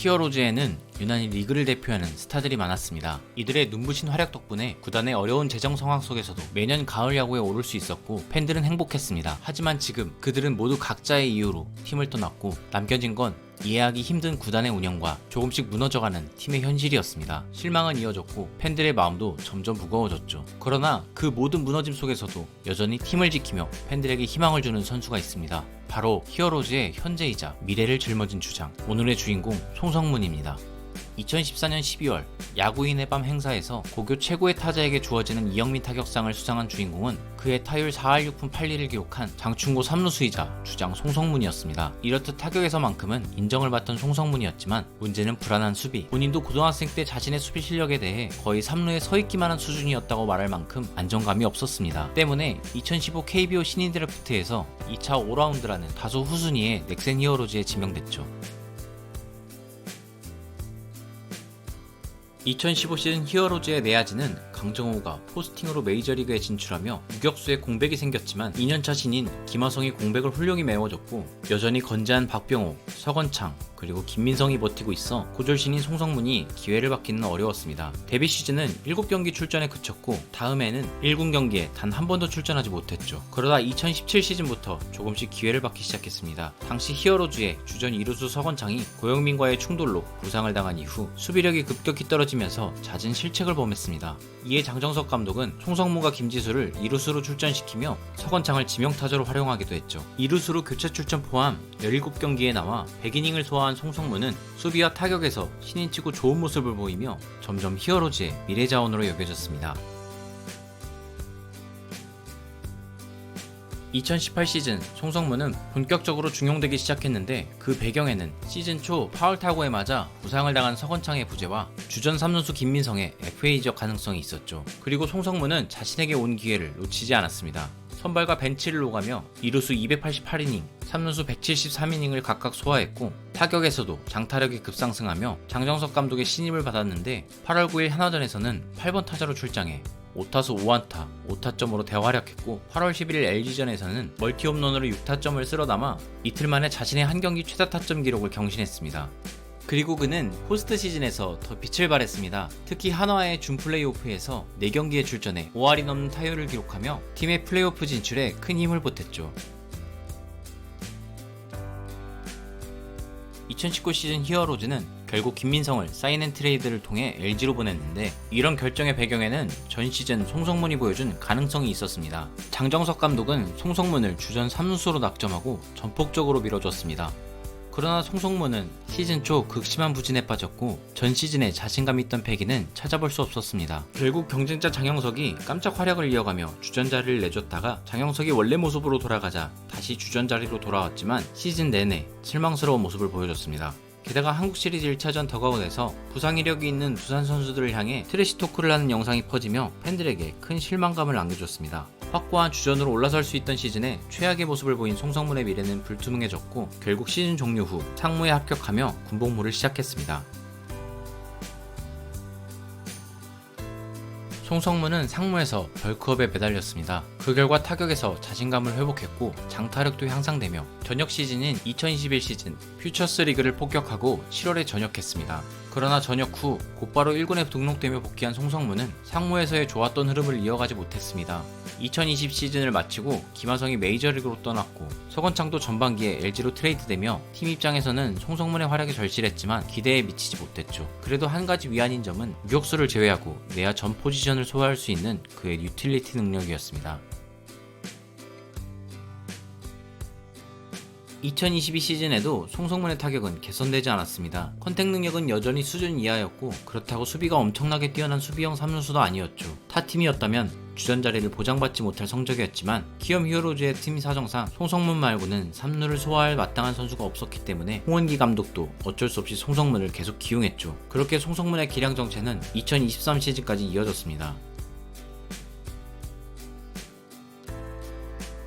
히어로즈에는 유난히 리그를 대표하는 스타들이 많았습니다. 이들의 눈부신 활약 덕분에 구단의 어려운 재정 상황 속에서도 매년 가을 야구에 오를 수 있었고 팬들은 행복했습니다. 하지만 지금 그들은 모두 각자의 이유로 팀을 떠났고 남겨진 건 이해하기 힘든 구단의 운영과 조금씩 무너져가는 팀의 현실이었습니다. 실망은 이어졌고 팬들의 마음도 점점 무거워졌죠. 그러나 그 모든 무너짐 속에서도 여전히 팀을 지키며 팬들에게 희망을 주는 선수가 있습니다. 바로 히어로즈의 현재이자 미래를 짊어진 주장, 오늘의 주인공 송성문입니다. 2014년 12월 야구인의 밤 행사에서 고교 최고의 타자에게 주어지는 이영민 타격상을 수상한 주인공은 그의 타율 4할 6푼 8리를 기록한 장충고 3루수이자 주장 송성문이었습니다. 이렇듯 타격에서만큼은 인정을 받던 송성문이었지만 문제는 불안한 수비. 본인도 고등학생 때 자신의 수비 실력에 대해 거의 3루에 서 있기만 한 수준이었다고 말할 만큼 안정감이 없었습니다. 때문에 2015 KBO 신인 드래프트에서 2차 5라운드라는 다소 후순위의 넥센 히어로즈에 지명됐죠. 2015 시즌 히어로즈의 내야지는 강정호가 포스팅으로 메이저리그에 진출하며 유격수에 공백이 생겼지만 2년차 신인 김하성이 공백을 훌륭히 메워줬고 여전히 건재한 박병호, 서건창, 그리고 김민성이 버티고 있어 고졸 신인 송성문이 기회를 받기는 어려웠습니다. 데뷔 시즌은 7경기 출전에 그쳤고 다음에는 1군 경기에 단 한 번도 출전하지 못했죠. 그러다 2017 시즌부터 조금씩 기회를 받기 시작했습니다. 당시 히어로즈의 주전 2루수 서건창이 고영민과의 충돌로 부상을 당한 이후 수비력이 급격히 떨어지면서 잦은 실책을 범했습니다. 이에 장정석 감독은 송성문과 김지수를 2루수로 출전시키며 서건창을 지명타자로 활용하기도 했죠. 2루수로 교체 출전 포함 17경기에 나와 100이닝을 소화한 송성문은 수비와 타격에서 신인치고 좋은 모습을 보이며 점점 히어로즈의 미래자원으로 여겨졌습니다. 2018 시즌 송성문은 본격적으로 중용되기 시작했는데 그 배경에는 시즌 초 파울 타구에 맞아 부상을 당한 서건창의 부재와 주전 3루수 김민성의 FA 지역 가능성이 있었죠. 그리고 송성문은 자신에게 온 기회를 놓치지 않았습니다. 선발과 벤치를 오가며 2루수 288이닝, 3루수 173이닝을 각각 소화했고 타격에서도 장타력이 급상승하며 장정석 감독의 신임을 받았는데 8월 9일 한화전에서는 8번 타자로 출장해 5타수 5안타, 5타점으로 대활약했고 8월 11일 LG전에서는 멀티 홈런으로 6타점을 쓸어담아 이틀 만에 자신의 한 경기 최다 타점 기록을 경신했습니다. 그리고 그는 포스트 시즌에서 더 빛을 발했습니다. 특히 한화의 준 플레이오프에서 4경기에 출전해 5할이 넘는 타율을 기록하며 팀의 플레이오프 진출에 큰 힘을 보탰죠. 2019 시즌 히어로즈는 결국 김민성을 사인앤트레이드를 통해 LG로 보냈는데 이런 결정의 배경에는 전 시즌 송성문이 보여준 가능성이 있었습니다. 장정석 감독은 송성문을 주전 3루수로 낙점하고 전폭적으로 밀어줬습니다. 그러나 송성문은 시즌 초 극심한 부진에 빠졌고 전 시즌에 자신감 있던 패기는 찾아볼 수 없었습니다. 결국 경쟁자 장영석이 깜짝 활약을 이어가며 주전 자리를 내줬다가 장영석이 원래 모습으로 돌아가자 다시 주전 자리로 돌아왔지만 시즌 내내 실망스러운 모습을 보여줬습니다. 게다가 한국 시리즈 1차전 더가웃에서 부상 이력이 있는 두산 선수들을 향해 트래시 토크를 하는 영상이 퍼지며 팬들에게 큰 실망감을 안겨줬습니다. 확고한 주전으로 올라설 수 있던 시즌에 최악의 모습을 보인 송성문의 미래는 불투명해졌고 결국 시즌 종료 후 상무에 합격하며 군복무를 시작했습니다. 송성문은 상무에서 벌크업에 매달렸습니다. 그 결과 타격에서 자신감을 회복했고 장타력도 향상되며 전역 시즌인 2021 시즌 퓨처스 리그를 폭격하고 7월에 전역했습니다. 그러나 전역 후 곧바로 1군에 등록되며 복귀한 송성문은 상무에서의 좋았던 흐름을 이어가지 못했습니다. 2020 시즌을 마치고 김하성이 메이저리그로 떠났고 서건창도 전반기에 LG로 트레이드되며 팀 입장에서는 송성문의 활약이 절실했지만 기대에 미치지 못했죠. 그래도 한 가지 위안인 점은 유격수를 제외하고 내야 전 포지션을 소화할 수 있는 그의 유틸리티 능력이었습니다. 2022 시즌에도 송성문의 타격은 개선되지 않았습니다. 컨택 능력은 여전히 수준 이하였고 그렇다고 수비가 엄청나게 뛰어난 수비형 3루수도 아니었죠. 타 팀이었다면 주전 자리를 보장받지 못할 성적이었지만 키움 히어로즈의 팀 사정상 송성문 말고는 3루를 소화할 마땅한 선수가 없었기 때문에 홍원기 감독도 어쩔 수 없이 송성문을 계속 기용했죠. 그렇게 송성문의 기량 정체는 2023 시즌까지 이어졌습니다.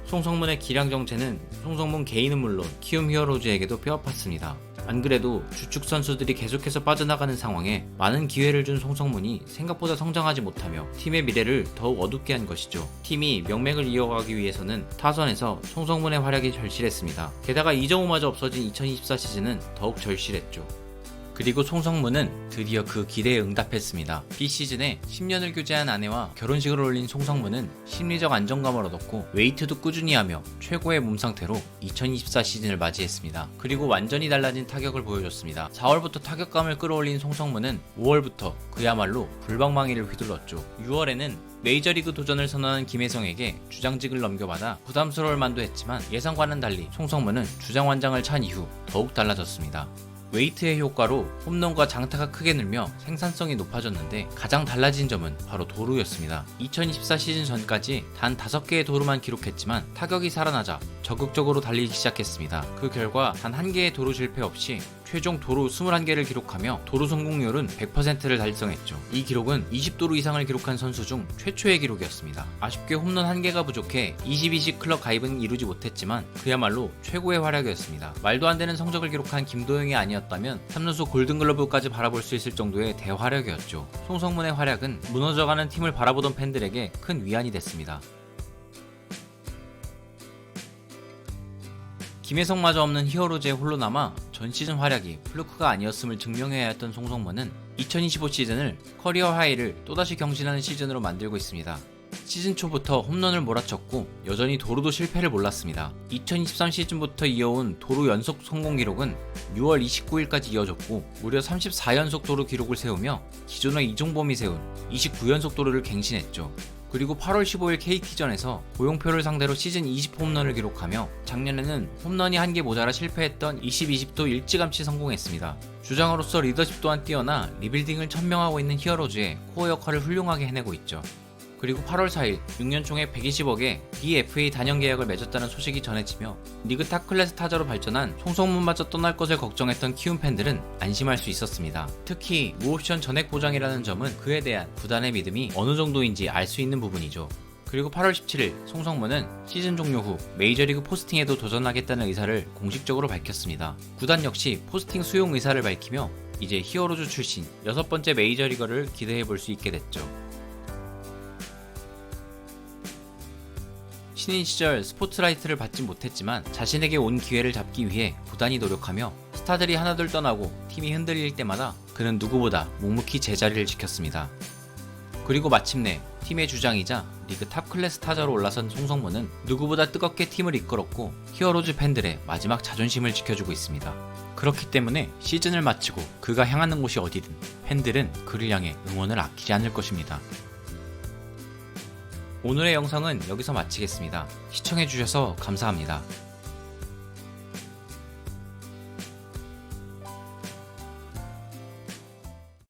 송성문의 기량 정체는 송성문 개인은 물론 키움 히어로즈에게도 뼈아팠습니다. 안 그래도 주축 선수들이 계속해서 빠져나가는 상황에 많은 기회를 준 송성문이 생각보다 성장하지 못하며 팀의 미래를 더욱 어둡게 한 것이죠. 팀이 명맥을 이어가기 위해서는 타선에서 송성문의 활약이 절실했습니다. 게다가 이정우마저 없어진 2024 시즌은 더욱 절실했죠. 그리고 송성문은 드디어 그 기대에 응답했습니다. 비시즌에 10년을 교제한 아내와 결혼식을 올린 송성문은 심리적 안정감을 얻었고 웨이트도 꾸준히 하며 최고의 몸 상태로 2024 시즌을 맞이했습니다. 그리고 완전히 달라진 타격을 보여줬습니다. 4월부터 타격감을 끌어올린 송성문은 5월부터 그야말로 불방망이를 휘둘렀죠. 6월에는 메이저리그 도전을 선언한 김혜성에게 주장직을 넘겨받아 부담스러울 만도 했지만 예상과는 달리 송성문은 주장완장을 찬 이후 더욱 달라졌습니다. 웨이트의 효과로 홈런과 장타가 크게 늘며 생산성이 높아졌는데 가장 달라진 점은 바로 도루였습니다. 2024 시즌 전까지 단 5개의 도루만 기록했지만 타격이 살아나자 적극적으로 달리기 시작했습니다. 그 결과 단 1개의 도루 실패 없이 최종 도루 21개를 기록하며 도루 성공률은 100%를 달성했죠. 이 기록은 20도루 이상을 기록한 선수 중 최초의 기록이었습니다. 아쉽게 홈런 1개가 부족해 22식 클럽 가입은 이루지 못했지만 그야말로 최고의 활약이었습니다. 말도 안 되는 성적을 기록한 김도영이 아니었다면 3루수 골든글러브까지 바라볼 수 있을 정도의 대활약이었죠. 송성문의 활약은 무너져가는 팀을 바라보던 팬들에게 큰 위안이 됐습니다. 김혜성마저 없는 히어로즈에 홀로 남아 전 시즌 활약이 플루크가 아니었음을 증명해야 했던 송성문은 2025 시즌을 커리어 하이를 또다시 경신하는 시즌으로 만들고 있습니다. 시즌 초부터 홈런을 몰아쳤고 여전히 도루도 실패를 몰랐습니다. 2023 시즌부터 이어온 도루 연속 성공 기록은 6월 29일까지 이어졌고 무려 34연속 도루 기록을 세우며 기존의 이종범이 세운 29연속 도루를 갱신했죠. 그리고 8월 15일 KT전에서 고용표를 상대로 시즌 20 홈런을 기록하며 작년에는 홈런이 1개 모자라 실패했던 20-20도 일찌감치 성공했습니다. 주장으로서 리더십 또한 뛰어나 리빌딩을 천명하고 있는 히어로즈의 코어 역할을 훌륭하게 해내고 있죠. 그리고 8월 4일 6년 총액 120억의 BFA 단연 계약을 맺었다는 소식이 전해지며 리그 탑 클래스 타자로 발전한 송성문마저 떠날 것을 걱정했던 키움 팬들은 안심할 수 있었습니다. 특히 무옵션 전액 보장이라는 점은 그에 대한 구단의 믿음이 어느 정도인지 알 수 있는 부분이죠. 그리고 8월 17일 송성문은 시즌 종료 후 메이저리그 포스팅에도 도전하겠다는 의사를 공식적으로 밝혔습니다. 구단 역시 포스팅 수용 의사를 밝히며 이제 히어로즈 출신 6번째 메이저리거를 기대해볼 수 있게 됐죠. 신인 시절 스포트라이트를 받지 못했지만 자신에게 온 기회를 잡기 위해 부단히 노력하며 스타들이 하나둘 떠나고 팀이 흔들릴 때마다 그는 누구보다 묵묵히 제자리를 지켰습니다. 그리고 마침내 팀의 주장이자 리그 탑 클래스 타자로 올라선 송성문은 누구보다 뜨겁게 팀을 이끌었고 히어로즈 팬들의 마지막 자존심을 지켜주고 있습니다. 그렇기 때문에 시즌을 마치고 그가 향하는 곳이 어디든 팬들은 그를 향해 응원을 아끼지 않을 것입니다. 오늘의 영상은 여기서 마치겠습니다. 시청해주셔서 감사합니다.